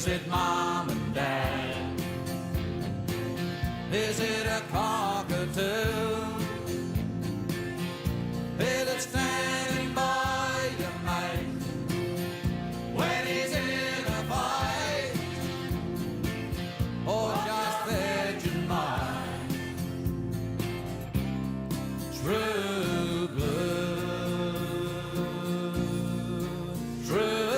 Is it mom and dad? Is it a cockatoo? Is it standing by your mate when he's in a fight? Or just Vegemite? True blue, true.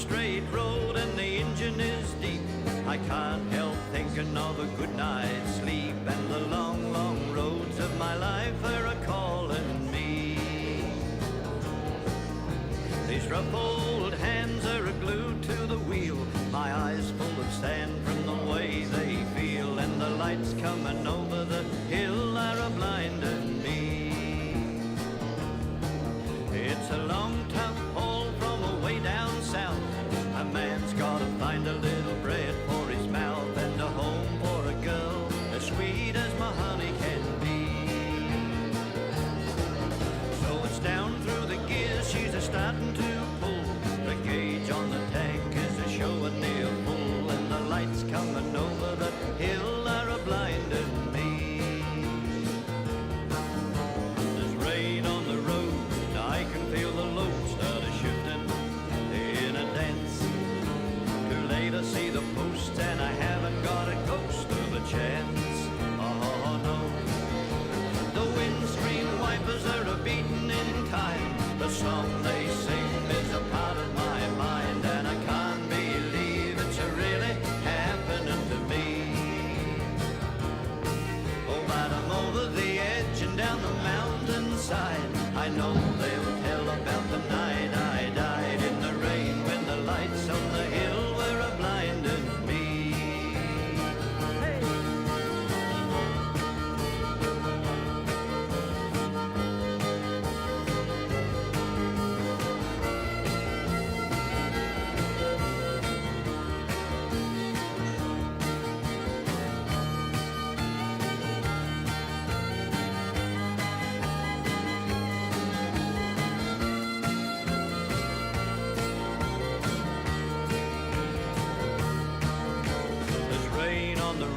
straight road and the engine is deep. I can't help thinking of a good night's sleep, and the long, long roads of my life are a-calling me. These rough old hands are glued to the wheel, my eyes full of sand from the way they feel, and the lights coming over the hill are a-blinding me. It's a long, tough haul from away down south. A man's gotta find a little bread for his mouth, and a home for a girl as sweet as my honey can be. So it's down through the gears, she's a-starting to pull. The gauge on the tank is a-showing near full, and the lights coming over the hill are a-blinding me.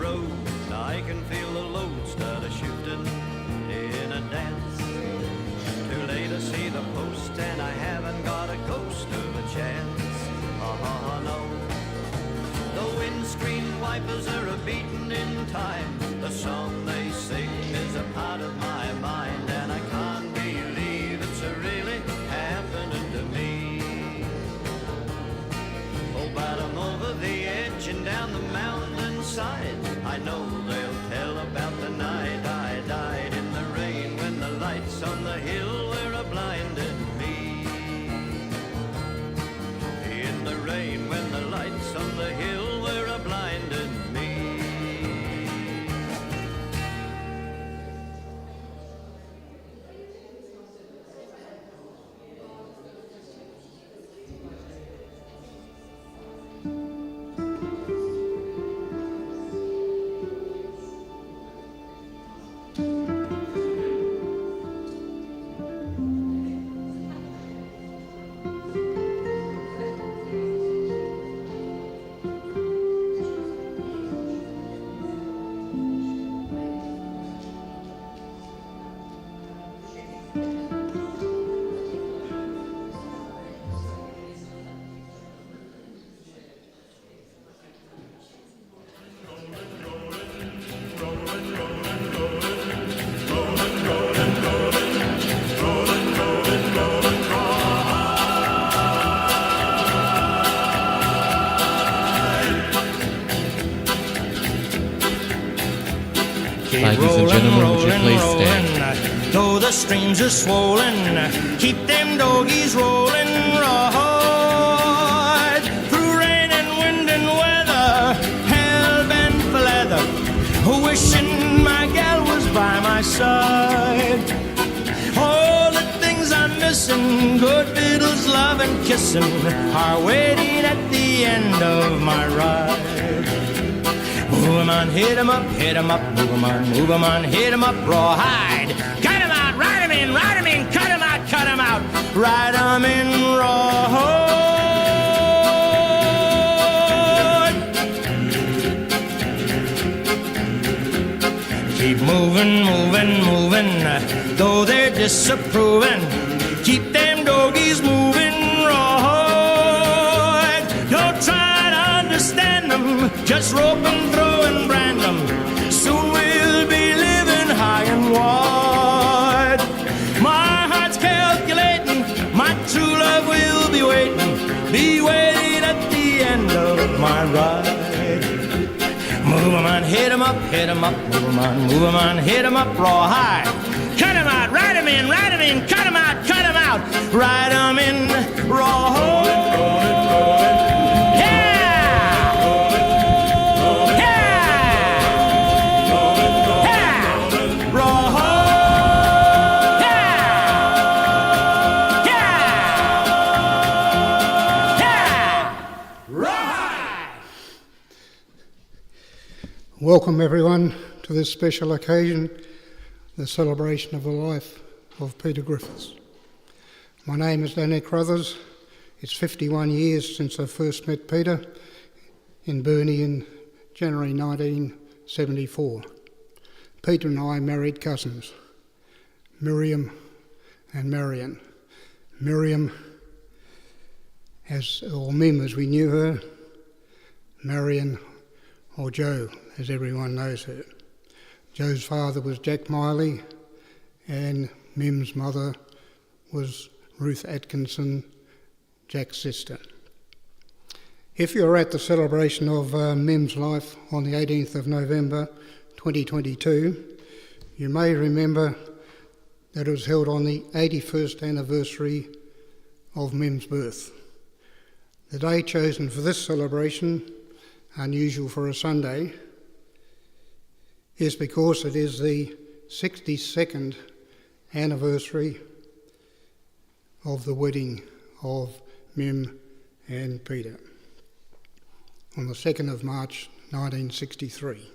road. I can feel the load start a shifting in a dance. Too late to see the post, and I haven't got a ghost of a chance. Oh no. The windscreen wipers are a beating in time. The song they sing is a part of my mind, and I can't believe it's really happening to me. Oh, but I'm over the edge and down the mountainside. I know they'll tell about the night I died in the rain when the lights on the hill were a-blinding me. In the rain when the lights on the hill were a-blinding me. Ladies and gentlemen, would you please stand? Though the streams are swollen, keep them doggies rolling right. Through rain and wind and weather, hell-bent for leather, wishing my gal was by my side. All the things I'm missing, good fiddles, love and kissing, are waiting at the end of my ride. Move 'em on, hit 'em up, hit 'em up, move 'em on, hit 'em up, rawhide. Cut 'em out, ride 'em in, cut 'em out, ride 'em in, rawhide. Keep moving, though they're disapproving. Keep them doggies moving, rawhide. Don't try to understand them, just rope 'em, throw and brand them. Soon we'll be living high and wide. My heart's calculating, my true love will be waiting at the end of my ride. Move 'em on, hit 'em up, move 'em on, hit 'em up, rawhide. Cut 'em out, ride 'em in, cut 'em out, ride 'em in, rawhide. Welcome everyone to this special occasion, the celebration of the life of Peter Griffiths. My name is Danny Crothers. It's 51 years since I first met Peter in Burnie in January 1974. Peter and I married cousins, Miriam and Marion. Miriam, or Mim as we knew her, Marion, or Jo, as everyone knows her. Jo's father was Jack Miley, and Mim's mother was Ruth Atkinson, Jack's sister. If you were at the celebration of Mim's life on the 18th of November 2022, you may remember that it was held on the 81st anniversary of Mim's birth. The day chosen for this celebration, unusual for a Sunday, is because it is the 62nd anniversary of the wedding of Mim and Peter on the 2nd of March 1963.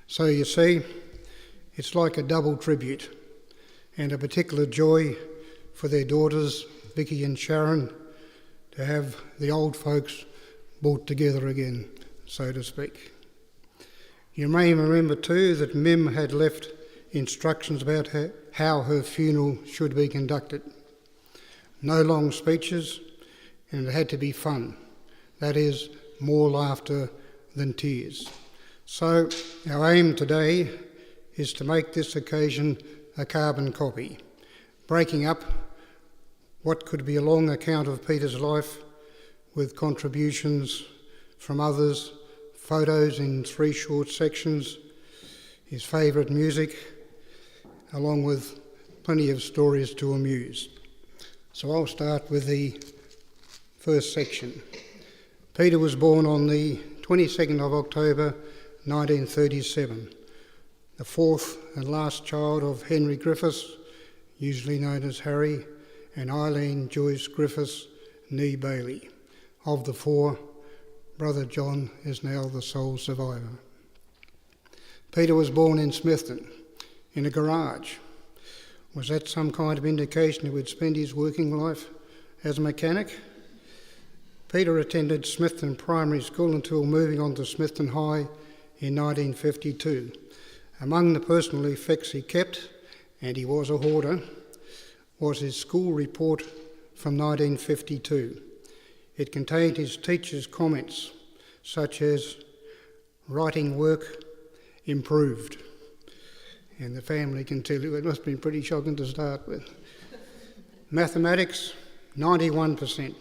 So you see, it's like a double tribute and a particular joy for their daughters, Vicky and Sharon, to have the old folks brought together again, so to speak. You may remember too that Mim had left instructions about how her funeral should be conducted. No long speeches, and it had to be fun. That is, more laughter than tears. So our aim today is to make this occasion a carbon copy, breaking up what could be a long account of Peter's life with contributions from others, photos in 3 short sections, his favourite music, along with plenty of stories to amuse. So I'll start with the first section. Peter was born on the 22nd of October 1937, the fourth and last child of Henry Griffiths, usually known as Harry, and Eileen Joyce Griffiths, née Bailey. Of the 4, brother John is now the sole survivor. Peter was born in Smithton, in a garage. Was that some kind of indication he would spend his working life as a mechanic? Peter attended Smithton Primary School until moving on to Smithton High in 1952. Among the personal effects he kept, and he was a hoarder, was his school report from 1952. It contained his teacher's comments, such as writing work improved. And the family can tell you it must have been pretty shocking to start with. Mathematics, 91%,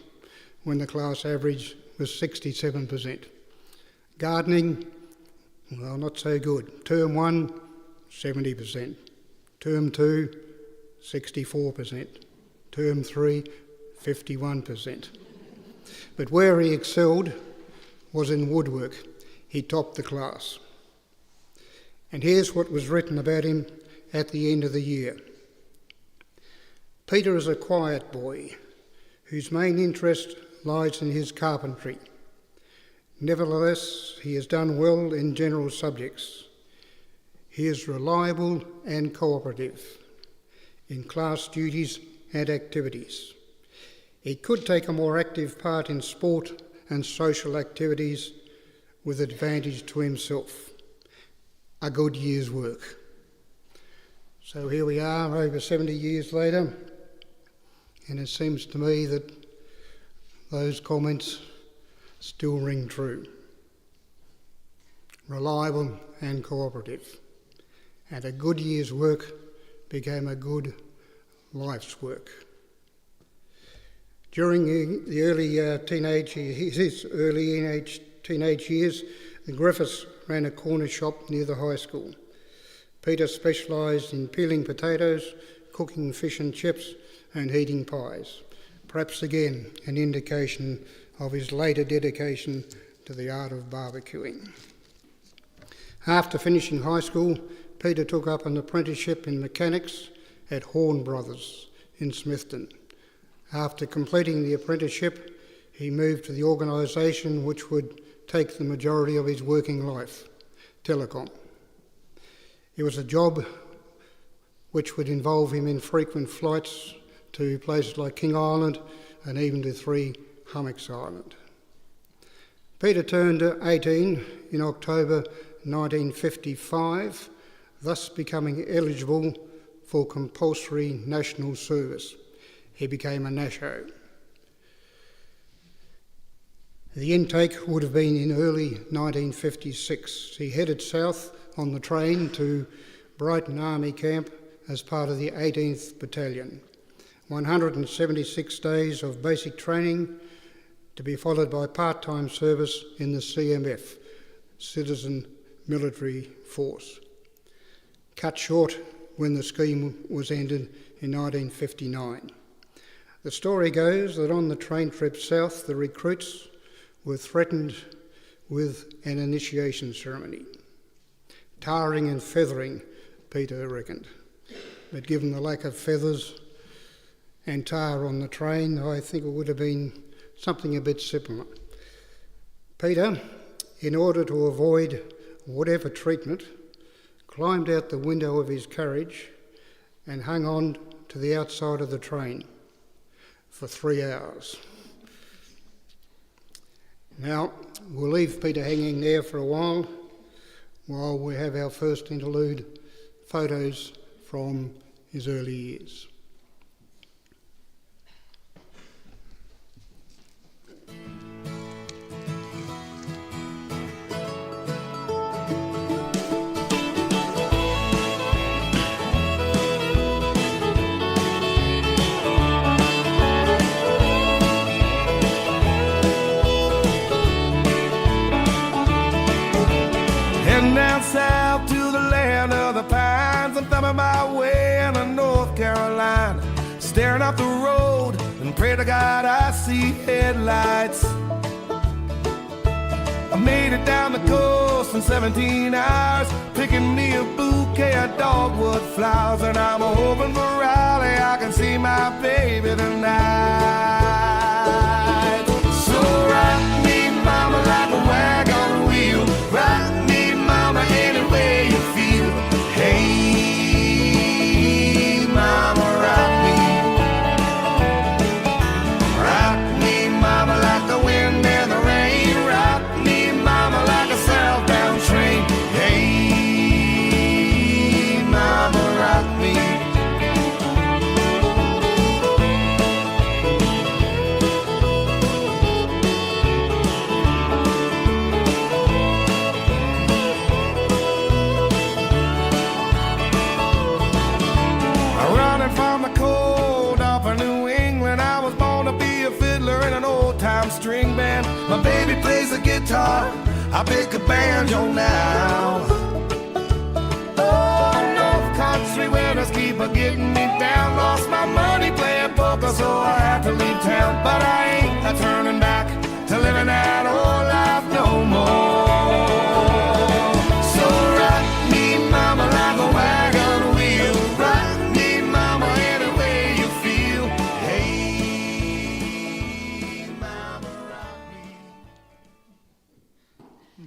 when the class average was 67%. Gardening, well, not so good. Term 1, 70%. Term 2, 64%. Term 3, 51%. But where he excelled was in woodwork. He topped the class. And here's what was written about him at the end of the year. Peter is a quiet boy whose main interest lies in his carpentry. Nevertheless, he has done well in general subjects. He is reliable and cooperative in class duties and activities. He could take a more active part in sport and social activities with advantage to himself. A good year's work. So here we are over 70 years later, and it seems to me that those comments still ring true. Reliable and cooperative. And a good year's work became a good life's work. During the early teenage years, the Griffiths ran a corner shop near the high school. Peter specialised in peeling potatoes, cooking fish and chips, and heating pies. Perhaps again an indication of his later dedication to the art of barbecuing. After finishing high school, Peter took up an apprenticeship in mechanics at Horn Brothers in Smithton. After completing the apprenticeship, he moved to the organisation which would take the majority of his working life, telecom. It was a job which would involve him in frequent flights to places like King Island and even to 3 Hummocks Island. Peter turned 18 in October 1955, thus becoming eligible for compulsory national service. He became a Nasho. The intake would have been in early 1956. He headed south on the train to Brighton Army Camp as part of the 18th Battalion. 176 days of basic training to be followed by part-time service in the CMF, Citizen Military Force. Cut short when the scheme was ended in 1959. The story goes that on the train trip south, the recruits were threatened with an initiation ceremony. Tarring and feathering, Peter reckoned. But given the lack of feathers and tar on the train, I think it would have been something a bit similar. Peter, in order to avoid whatever treatment, climbed out the window of his carriage and hung on to the outside of the train for 3 hours. Now, we'll leave Peter hanging there for a while. while we have our first interlude photos from his early years. Heading down south to the land of the pines. I'm thumbing my way into North Carolina, staring up the road and pray to God I see headlights. I made it down the coast in 17 hours, picking me a bouquet of dogwood flowers, and I'm hoping for Raleigh I can see my baby tonight. So rock me, mama, like a wagon wheel. Rock me, mama, any way you feel. Hey, mama, rock me. Rock me, mama, like the wind and the rain. Rock me, mama, like a southbound train. Hey, mama, rock me. Running from the cold up in New England, I was born to be a fiddler in an old-time string band. My baby plays the guitar, I pick a banjo now. Oh, North Country winters keep a getting me down. Lost my money playing poker, so I had to leave town. But I ain't a turning back to living that old life no more. So rock me, mama, like a wagon wheel. Rock me, mama, any way you feel. Hey, mama, rock me.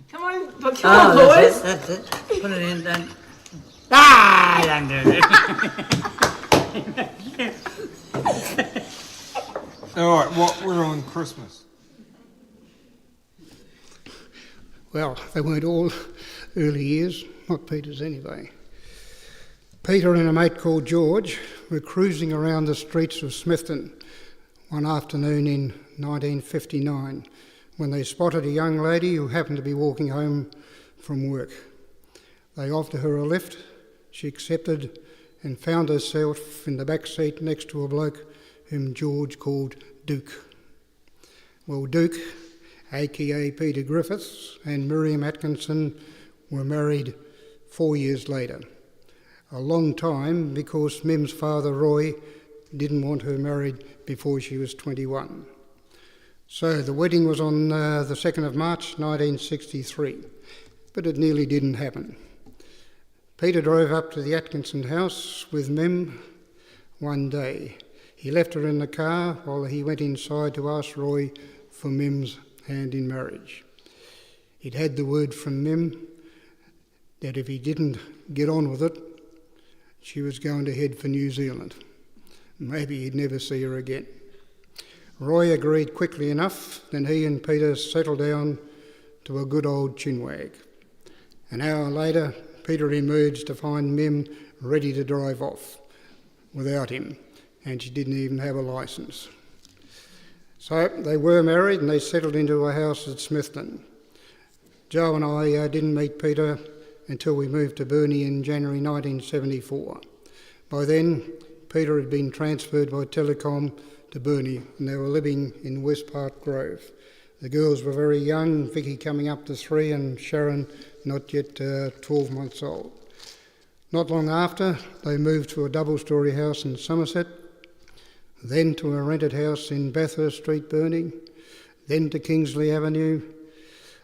Come on, boys. That's it. Put it in then. Don't do it. All right, what we're on Christmas? Well, they weren't all early years, not Peter's anyway. Peter and a mate called George were cruising around the streets of Smithton one afternoon in 1959 when they spotted a young lady who happened to be walking home from work. They offered her a lift, she accepted and found herself in the back seat next to a bloke whom George called Duke. Well, Duke, aka Peter Griffiths, and Miriam Atkinson were married 4 years later. A long time because Mim's father Roy didn't want her married before she was 21. So the wedding was on the 2nd of March 1963, but it nearly didn't happen. Peter drove up to the Atkinson house with Mim one day. He left her in the car while he went inside to ask Roy for Mim's hand in marriage. He'd had the word from Mim that if he didn't get on with it, she was going to head for New Zealand. Maybe he'd never see her again. Roy agreed quickly enough, then he and Peter settled down to a good old chinwag. An hour later, Peter emerged to find Mim ready to drive off without him, and she didn't even have a licence. So they were married and they settled into a house at Smithton. Joe and I didn't meet Peter until we moved to Burnie in January 1974. By then, Peter had been transferred by Telecom to Burnie and they were living in West Park Grove. The girls were very young, Vicky coming up to 3 and Sharon not yet 12 months old. Not long after, they moved to a double-storey house in Somerset, then to a rented house in Bathurst Street, Burnie, then to Kingsley Avenue.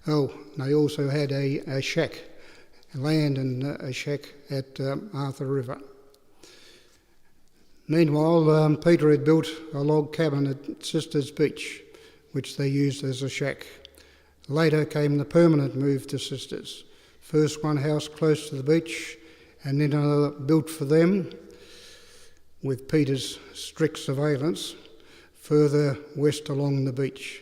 Oh, they also had a shack, land and a shack at Arthur River. Meanwhile, Peter had built a log cabin at Sisters Beach, which they used as a shack. Later came the permanent move to Sisters. First one house close to the beach, and then another built for them, with Peter's strict surveillance, further west along the beach.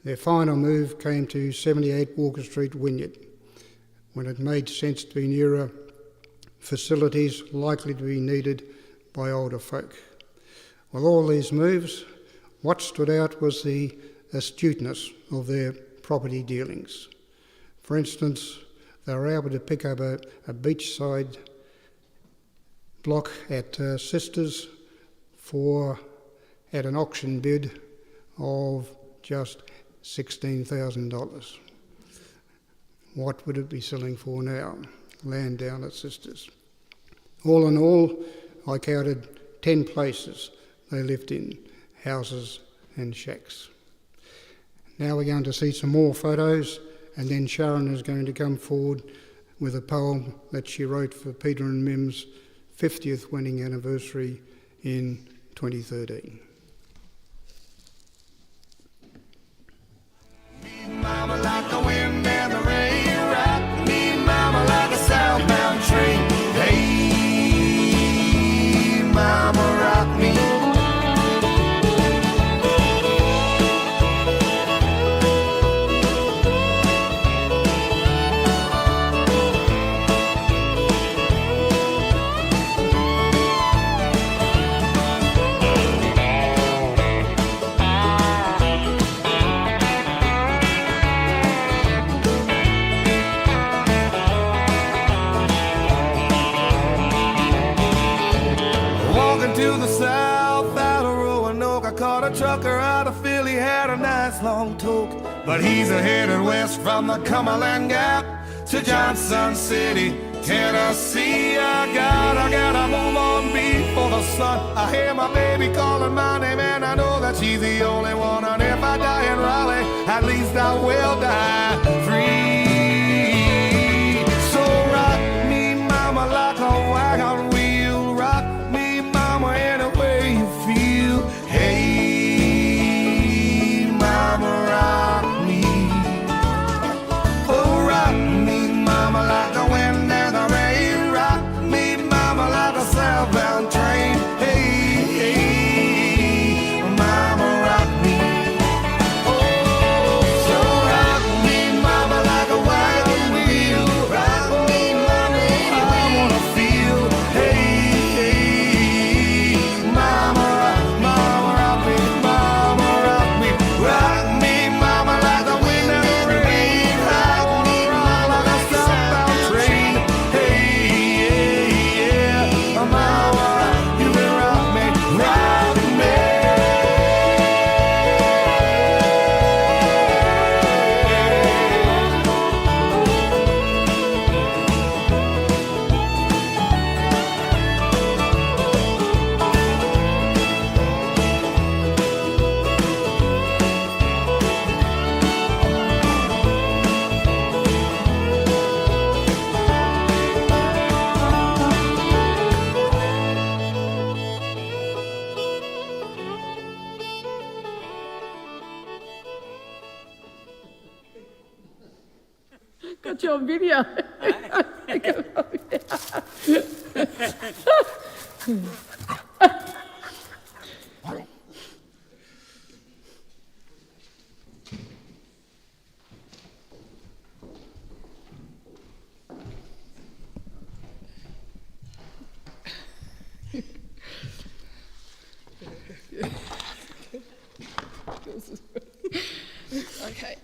Their final move came to 78 Walker Street, Wynyard. when it made sense to be nearer facilities likely to be needed by older folk. With all these moves, what stood out was the astuteness of their property dealings. For instance, they were able to pick up a beachside block at Sisters at an auction bid of just $16,000. What would it be selling for now? Land down at Sisters. All in all, I counted 10 places they lived in, houses and shacks. Now we're going to see some more photos, and then Sharon is going to come forward with a poem that she wrote for Peter and Mim's 50th wedding anniversary in 2013. Mama like the wind and the rain, rock me, mama like a southbound train. Hey, mama, rock me. To the south out of Roanoke, I caught a trucker out of Philly, had a nice long toke. But he's headed west from the Cumberland Gap to Johnson City, Tennessee. I gotta move on before the sun. I hear my baby calling my name, and I know that she's the only one. And if I die in Raleigh, at least I will die free. So rock me, mama, like a wagon wheel. Rock me, mama, any way you feel. Hey, mama, rock me. Oh, rock me, mama, like the wind and the rain. Rock me, mama, like a southbound train. Hey, hey, mama, rock me. Oh, so rock me, mama, like a wagon wheel. Rock me, mama, I wanna feel. Hey, hey, mama, rock me, mama, rock me. Rock me, mama, like the wind and the rain. Rock me, mama, like a southbound train. Hey, yeah, mama, you can rock me, rock me. Got you on video. Okay.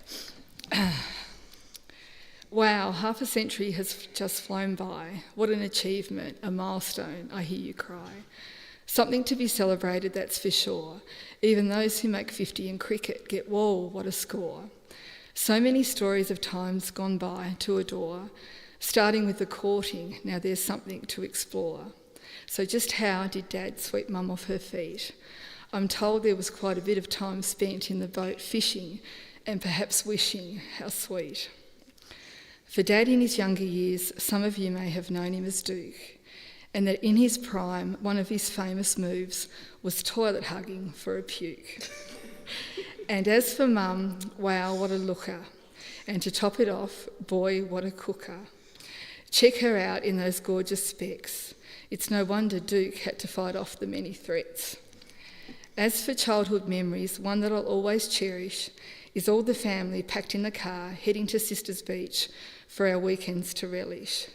Wow, half a century has just flown by. What an achievement, a milestone, I hear you cry. Something to be celebrated, that's for sure. Even those who make 50 in cricket get, whoa, what a score. So many stories of times gone by to adore, starting with the courting, now there's something to explore. So just how did Dad sweep Mum off her feet? I'm told there was quite a bit of time spent in the boat fishing and perhaps wishing, how sweet. For Dad in his younger years, some of you may have known him as Duke, and that in his prime, one of his famous moves was toilet hugging for a puke. And as for Mum, wow, what a looker. And to top it off, boy, what a cooker. Check her out in those gorgeous specs. It's no wonder Duke had to fight off the many threats. As for childhood memories, one that I'll always cherish is all the family packed in the car heading to Sisters Beach for our weekends to relish.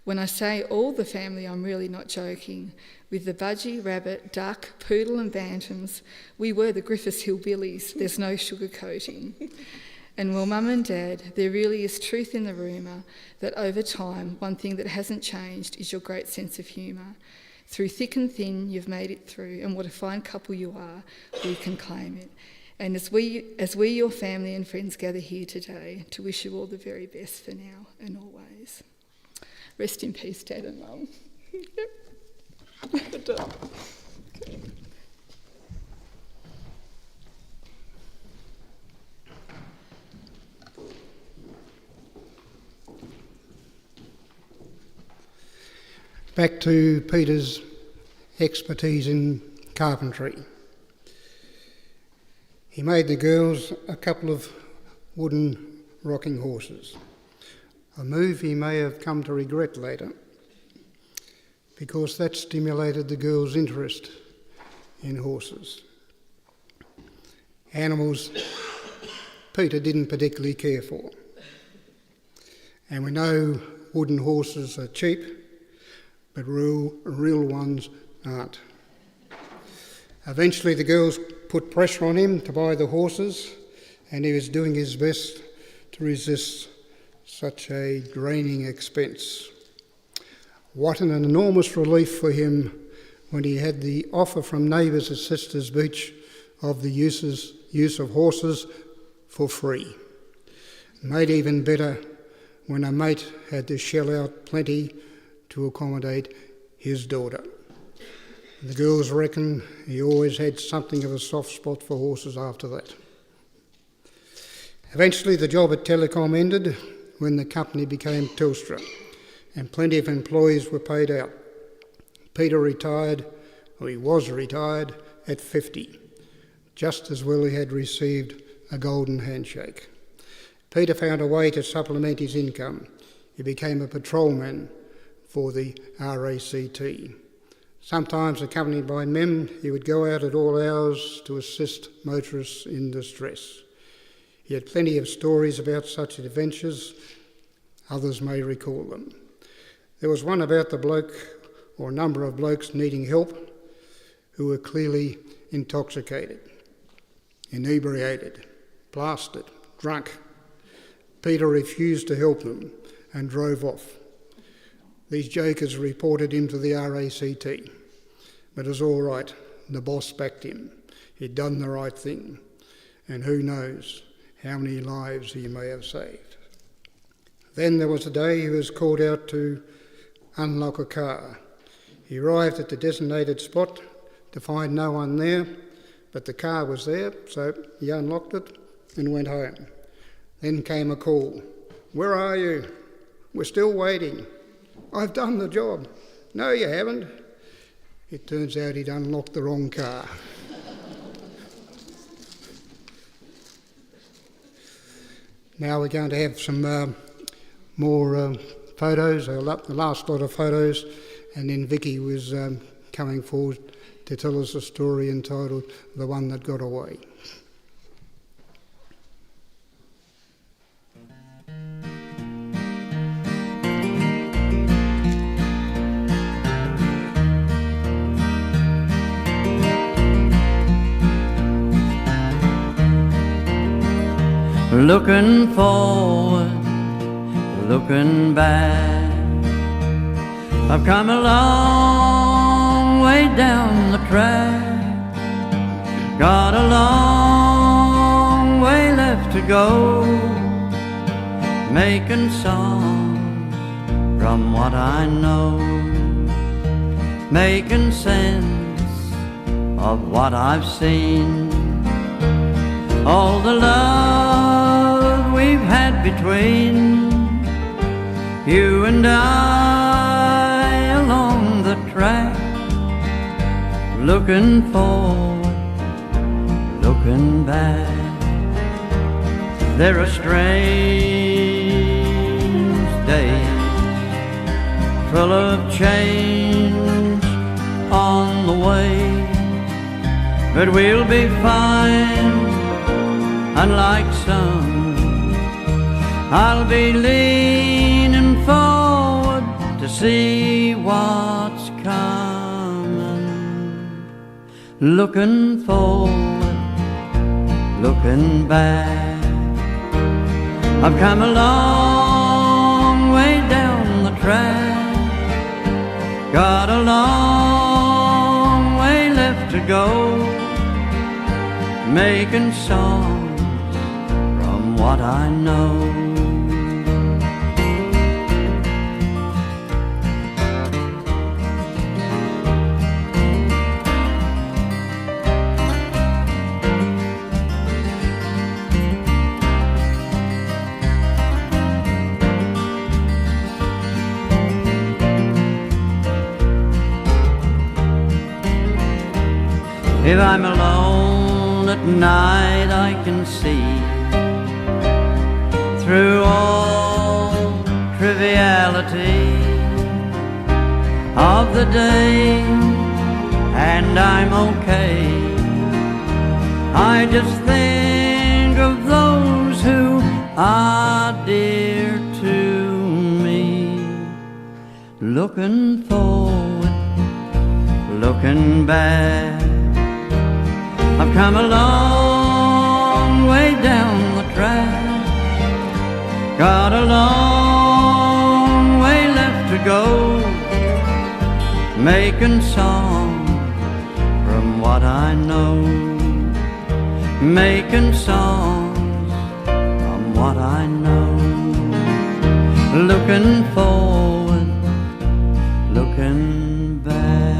When I say all the family, I'm really not joking. With the budgie, rabbit, duck, poodle and bantams, we were the Griffiths hillbillies. There's no sugarcoating. And well, Mum and Dad, there really is truth in the rumour that over time, one thing that hasn't changed is your great sense of humour. Through thick and thin, you've made it through, and what a fine couple you are, we can claim it. And as we, your family and friends, gather here today to wish you all the very best for now and always. Rest in peace, Dad and Mum. Back to Peter's expertise in carpentry. He made the girls a couple of wooden rocking horses, a move he may have come to regret later, because that stimulated the girls' interest in horses. Animals Peter didn't particularly care for. And we know wooden horses are cheap, but real ones aren't. Eventually the girls put pressure on him to buy the horses, and he was doing his best to resist such a draining expense. What an enormous relief for him when he had the offer from neighbours at Sisters Beach of the use of horses for free. Made even better when a mate had to shell out plenty to accommodate his daughter. The girls reckon he always had something of a soft spot for horses after that. Eventually the job at Telecom ended when the company became Telstra, and plenty of employees were paid out. Peter was retired at 50, just as well he had received a golden handshake. Peter found a way to supplement his income. He became a patrolman for the RACT. Sometimes accompanied by Mem, he would go out at all hours to assist motorists in distress. He had plenty of stories about such adventures. Others may recall them. There was one about the bloke, or a number of blokes needing help, who were clearly intoxicated, inebriated, blasted, drunk. Peter refused to help them and drove off. These jokers reported him to the RACT, but it was all right. The boss backed him. He'd done the right thing, and who knows how many lives he may have saved. Then there was a day he was called out to unlock a car. He arrived at the designated spot to find no one there, but the car was there, so he unlocked it and went home. Then came a call. "Where are you? We're still waiting." "I've done the job." "No, you haven't." It turns out he'd unlocked the wrong car. Now we're going to have some more photos, the last lot of photos, and then Vicky was coming forward to tell us a story entitled "The One That Got Away." Looking forward, looking back, I've come a long way down the track, got a long way left to go, making songs from what I know, making sense of what I've seen, all the love we've had between you and I along the track, looking forward, looking back. There are strange days full of change on the way, but we'll be fine, unlike some I'll be leaning forward to see what's coming, looking forward, looking back. I've come a long way down the track, got a long way left to go, making songs from what I know. If I'm alone at night, I can see through all triviality of the day, and I'm okay. I just think of those who are dear to me, looking forward, looking back. I've come a long way down the track, got a long way left to go, making songs from what I know, making songs from what I know, looking forward, looking back.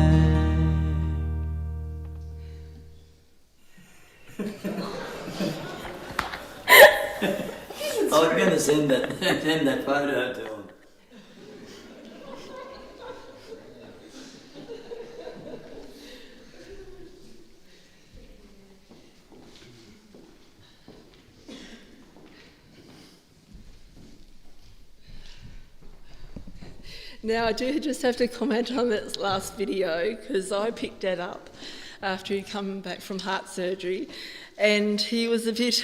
I was going to send that photo to him. Now, I do just have to comment on that last video because I picked that up after he'd come back from heart surgery, and he was a bit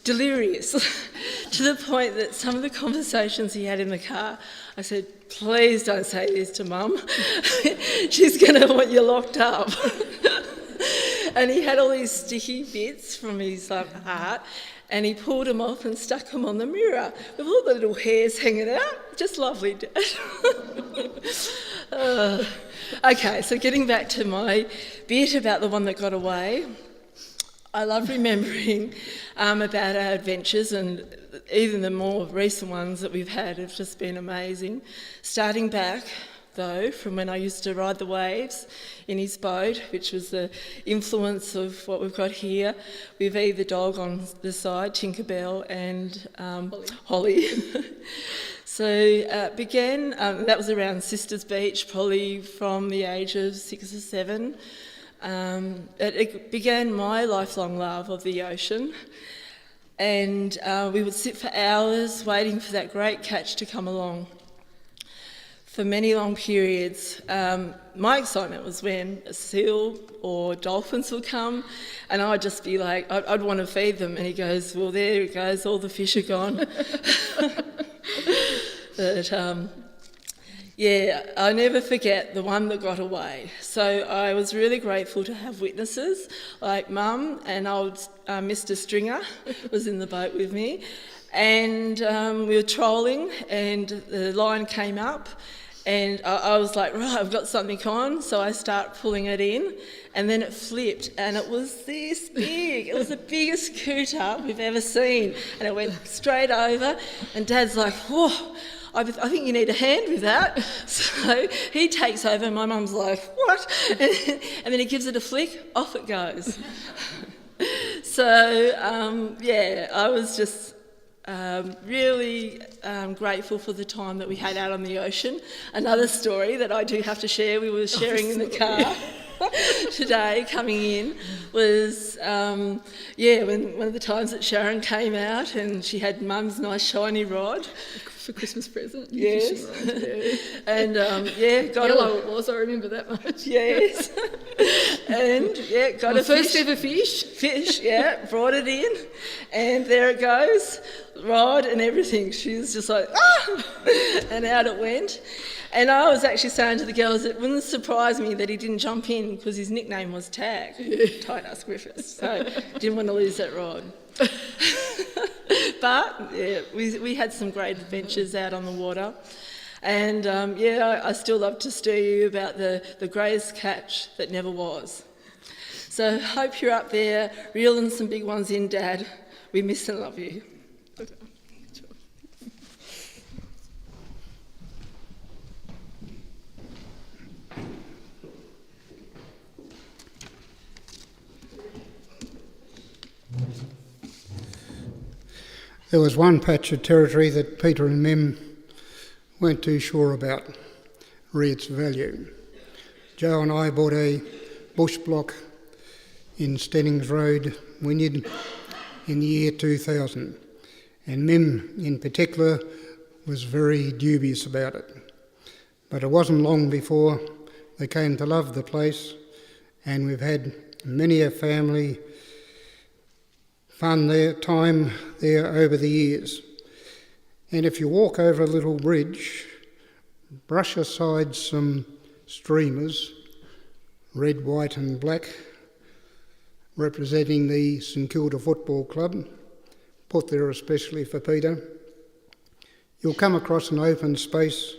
delirious to the point that some of the conversations he had in the car, I said, please don't say this to Mum. She's going to want you locked up. And he had all these sticky bits from his heart, and he pulled them off and stuck them on the mirror with all the little hairs hanging out. Just lovely, Dad. Okay, so getting back to my bit about the one that got away, I love remembering about our adventures, and even the more recent ones that we've had have just been amazing. Starting back, though, from when I used to ride the waves in his boat, which was the influence of what we've got here, with Eve the dog on the side, Tinkerbell, and Holly. So began, that was around Sisters Beach, probably from the age of 6 or 7. It began my lifelong love of the ocean, and we would sit for hours waiting for that great catch to come along. For many long periods, my excitement was when a seal or dolphins would come, and I'd just be like, I'd want to feed them, and he goes, well, there it goes, all the fish are gone. But yeah, I'll never forget the one that got away. So I was really grateful to have witnesses like Mum, and old Mr. Stringer was in the boat with me, and we were trolling, and the line came up, and I was like, right, I've got something on, so I start pulling it in, and then it flipped, and it was this big. It was the biggest scooter we've ever seen, and it went straight over, and Dad's like, whoa, I think you need a hand with that. So he takes over, and my mum's like, what? And then he gives it a flick, off it goes. So, yeah, I was just really grateful for the time that we had out on the ocean. Another story that I do have to share, we were sharing in the car today coming in, was, when one of the times that Sharon came out and she had Mum's nice shiny rod, for Christmas present. Yes. Fishing rod, yeah. And got Yellow it was, I remember that much. Yes. And got My a first fish. ever fish. Fish, brought it in, and there it goes, rod and everything. She was just like, ah! And out it went. And I was actually saying to the girls, it wouldn't surprise me that he didn't jump in because his nickname was Tag, Tight Ass Griffiths. So didn't want to lose that rod. But we had some great adventures out on the water. And I still love to stir you about the greatest catch that never was. So hope you're up there reeling some big ones in, Dad. We miss and love you. There was one patch of territory that Peter and Mim weren't too sure about, re its value. Joe and I bought a bush block in Stennings Road, Wynyard, in the year 2000, and Mim in particular was very dubious about it. But it wasn't long before they came to love the place, and we've had many a family fun time there over the years. And if you walk over a little bridge, brush aside some streamers, red, white and black, representing the St Kilda Football Club, put there especially for Peter, you'll come across an open space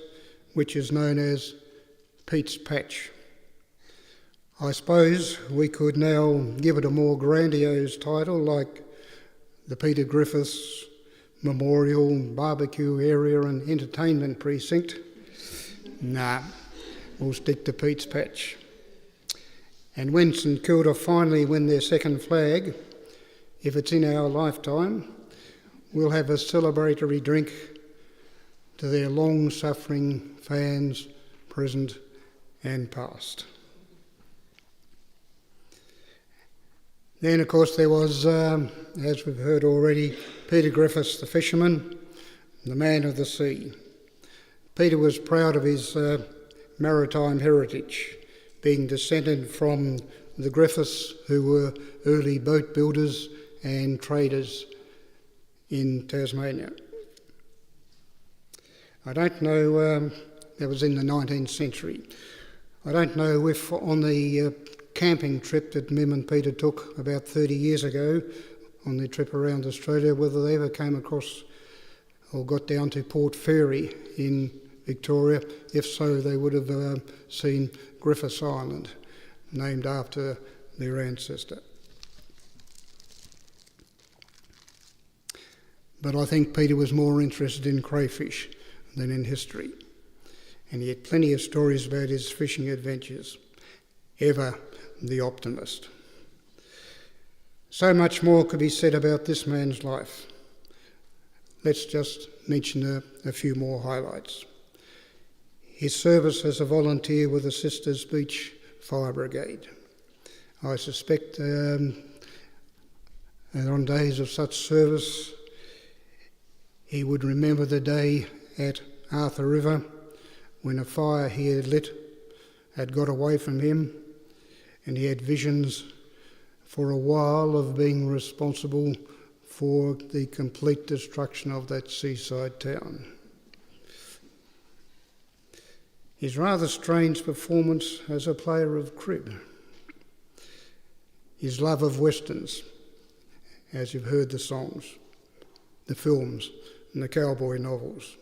which is known as Pete's Patch. I suppose we could now give it a more grandiose title like the Peter Griffiths Memorial Barbecue Area and Entertainment Precinct. Nah, we'll stick to Pete's Patch. And when St Kilda finally win their second flag, if it's in our lifetime, we'll have a celebratory drink to their long-suffering fans, present and past. Then, of course, there was, as we've heard already, Peter Griffiths, the fisherman, the man of the sea. Peter was proud of his maritime heritage, being descended from the Griffiths, who were early boat builders and traders in Tasmania. I don't know, that was in the 19th century. I don't know if on the camping trip that Mim and Peter took about 30 years ago, on their trip around Australia, whether they ever came across or got down to Port Fairy in Victoria. If so, they would have seen Griffiths Island, named after their ancestor. But I think Peter was more interested in crayfish than in history, and he had plenty of stories about his fishing adventures. Ever the optimist. So much more could be said about this man's life. Let's just mention a few more highlights. His service as a volunteer with the Sisters Beach Fire Brigade. I suspect that on days of such service, he would remember the day at Arthur River when a fire he had lit had got away from him, and he had visions for a while of being responsible for the complete destruction of that seaside town. His rather strange performance as a player of crib. His love of westerns, as you've heard the songs, the films and the cowboy novels.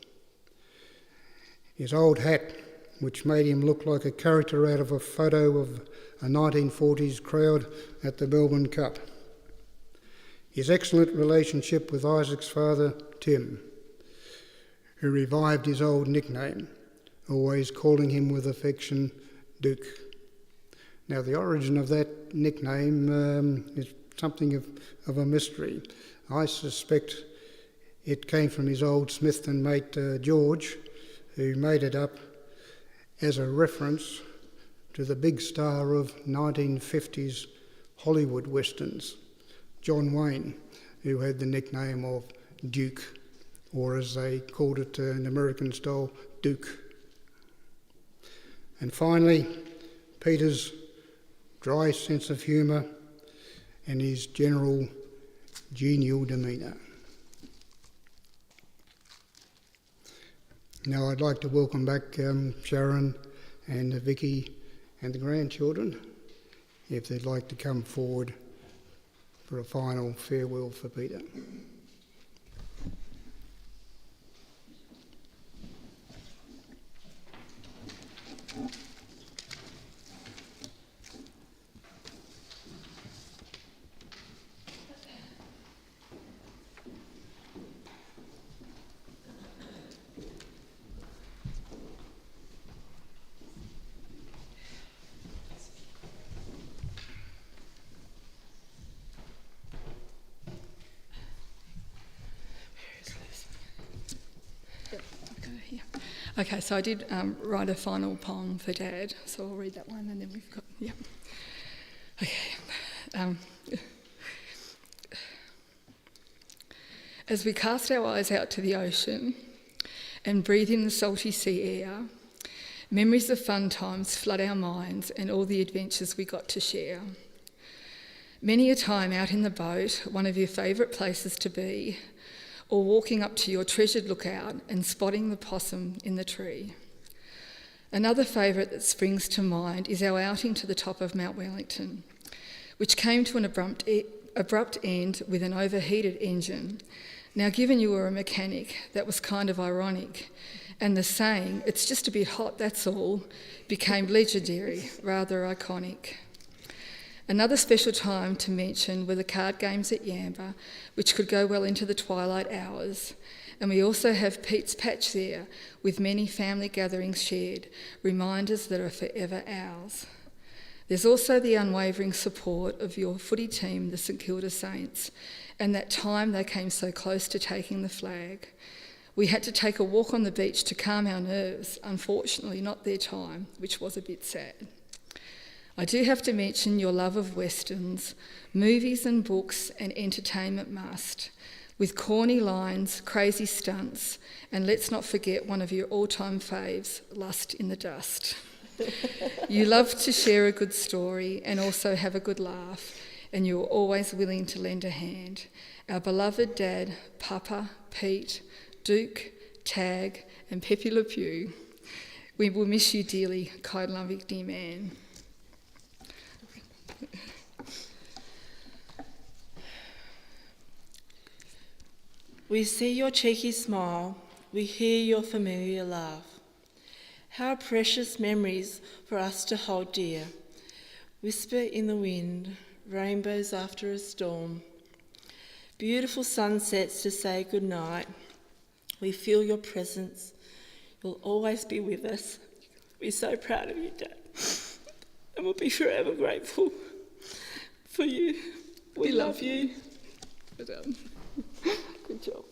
His old hat, which made him look like a character out of a photo of a 1940s crowd at the Melbourne Cup. His excellent relationship with Isaac's father, Tim, who revived his old nickname, always calling him with affection Duke. Now, the origin of that nickname is something of a mystery. I suspect it came from his old Smithton mate, George, who made it up as a reference to the big star of 1950s Hollywood westerns, John Wayne, who had the nickname of Duke or as they called it in American style, Duke. And finally, Peter's dry sense of humour and his general genial demeanour. Now I'd like to welcome back Sharon and Vicky and the grandchildren, if they'd like to come forward for a final farewell for Peter. Okay, so I did write a final poem for Dad, so I'll read that one and then we've got, yeah. Okay. As we cast our eyes out to the ocean and breathe in the salty sea air, memories of fun times flood our minds and all the adventures we got to share. Many a time out in the boat, one of your favourite places to be, or walking up to your treasured lookout and spotting the possum in the tree. Another favourite that springs to mind is our outing to the top of Mount Wellington, which came to an abrupt end with an overheated engine. Now, given you were a mechanic, that was kind of ironic, and the saying, "It's just a bit hot, that's all," became legendary, rather iconic. Another special time to mention were the card games at Yamba, which could go well into the twilight hours. And we also have Pete's Patch there, with many family gatherings shared, reminders that are forever ours. There's also the unwavering support of your footy team, the St Kilda Saints, and that time they came so close to taking the flag. We had to take a walk on the beach to calm our nerves, unfortunately not their time, which was a bit sad. I do have to mention your love of westerns, movies and books and entertainment must, with corny lines, crazy stunts, and let's not forget one of your all-time faves, Lust in the Dust. You love to share a good story and also have a good laugh, and you're always willing to lend a hand. Our beloved Dad, Papa, Pete, Duke, Tag and Pepe Le Pew. We will miss you dearly, Kailuvik dear man. We see your cheeky smile, we hear your familiar laugh. How precious memories for us to hold dear. Whisper in the wind, rainbows after a storm. Beautiful sunsets to say goodnight. We feel your presence, you'll always be with us. We're so proud of you, Dad, and we'll be forever grateful for you. We love you. Good job.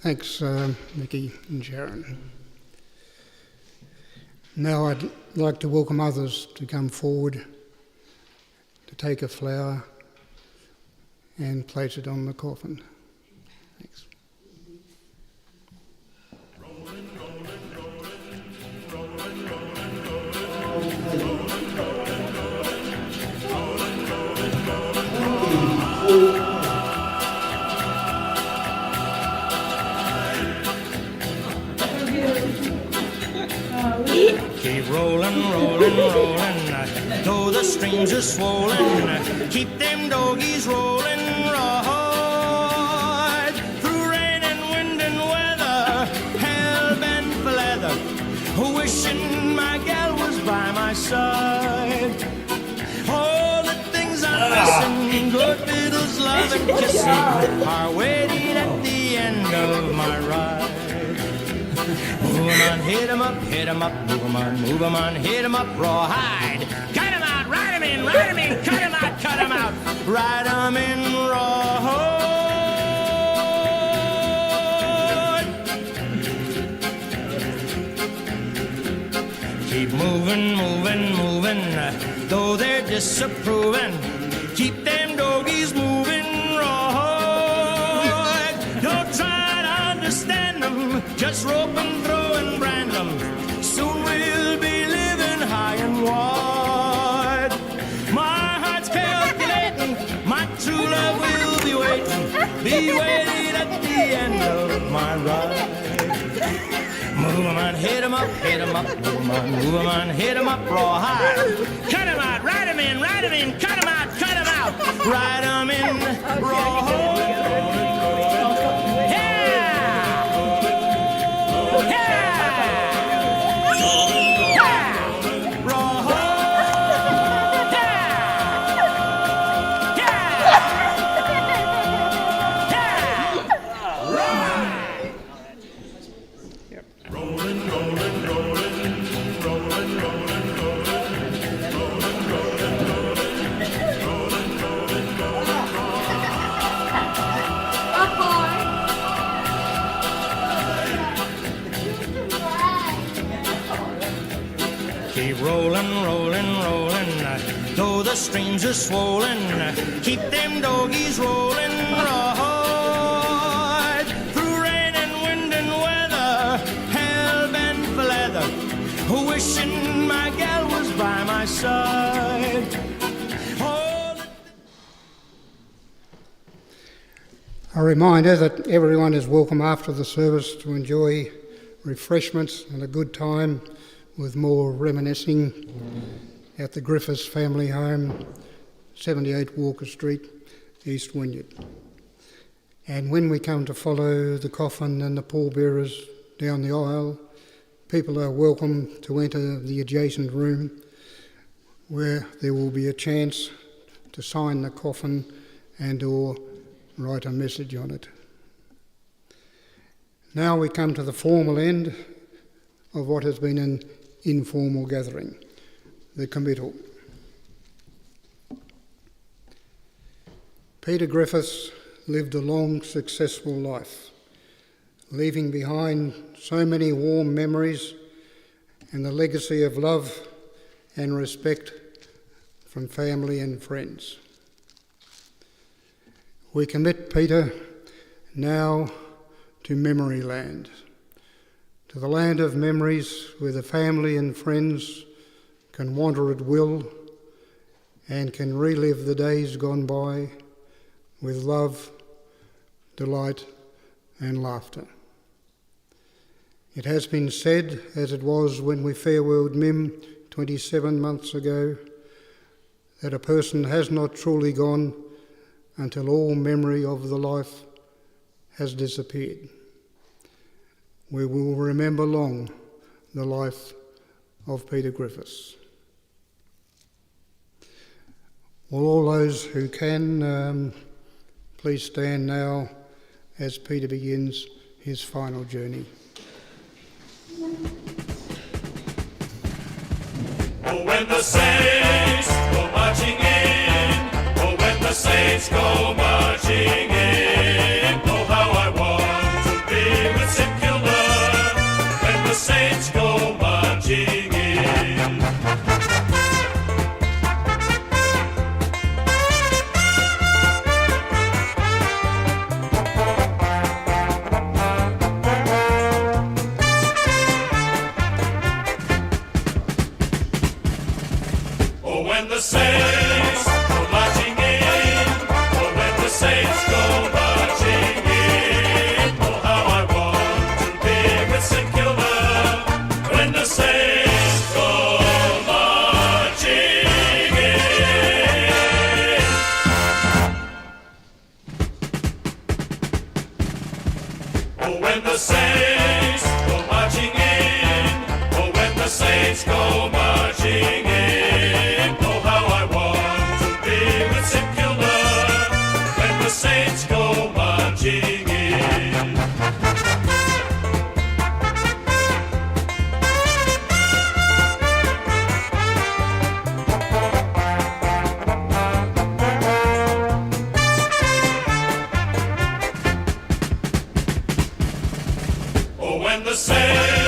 Thanks, Vicky and Sharon. Now I'd like to welcome others to come forward to take a flower and place it on the coffin. Thanks. Keep rolling, rolling, rolling, though the streams are swollen. Keep them doggies rolling, right through rain and wind and weather, hell-bent for leather, wishing my gal was by my side. All the things I'm missing, good fiddles, love and kissing, are waiting at the end of my ride. Move 'em on, hit 'em up, move 'em on, hit 'em up, rawhide. Cut 'em out, ride 'em 'em in, ride 'em in, cut 'em out, cut 'em out. Ride 'em in raw. Keep moving, moving, moving, though they're disapproving. Keep them doggies moving right. Don't try to understand them, just rope and throw and brand them. Soon we'll be living high and wide. My heart's calculating, my true love will be waiting at the end of my ride. Move 'em on, hit 'em up, hit 'em up, move 'em on, hit 'em up, raw high. Cut 'em out, ride 'em in, cut 'em out, ride 'em in, raw. Keep rolling, rolling, rolling, though the streams are swollen. Keep them doggies rolling right. Through rain and wind and weather, hell bent for leather, wishing my gal was by my side. A reminder that everyone is welcome after the service to enjoy refreshments and a good time with more reminiscing at the Griffiths family home, 78 Walker Street, East Wynyard. And when we come to follow the coffin and the pallbearers down the aisle, people are welcome to enter the adjacent room where there will be a chance to sign the coffin and or write a message on it. Now we come to the formal end of what has been an informal gathering, the committal. Peter Griffiths lived a long, successful life, leaving behind so many warm memories and the legacy of love and respect from family and friends. We commit Peter now to memory land, to the land of memories where the family and friends can wander at will and can relive the days gone by with love, delight and laughter. It has been said, as it was when we farewelled Mim 27 months ago, that a person has not truly gone until all memory of the life has disappeared. We will remember long the life of Peter Griffiths. Will all those who can please stand now as Peter begins his final journey. Oh, when the saints go marching in, oh, when the saints go marching in, oh, how I want to be with St. Kilda when the saints go marching in. Oh, when the saints go marching in, oh, when the saints go marching in, oh, how I want to be with St. Kilda when the saints go marching in. Oh, when the saints go marching in, oh, when the saints go marching in, oh, how I want Oh, when the sails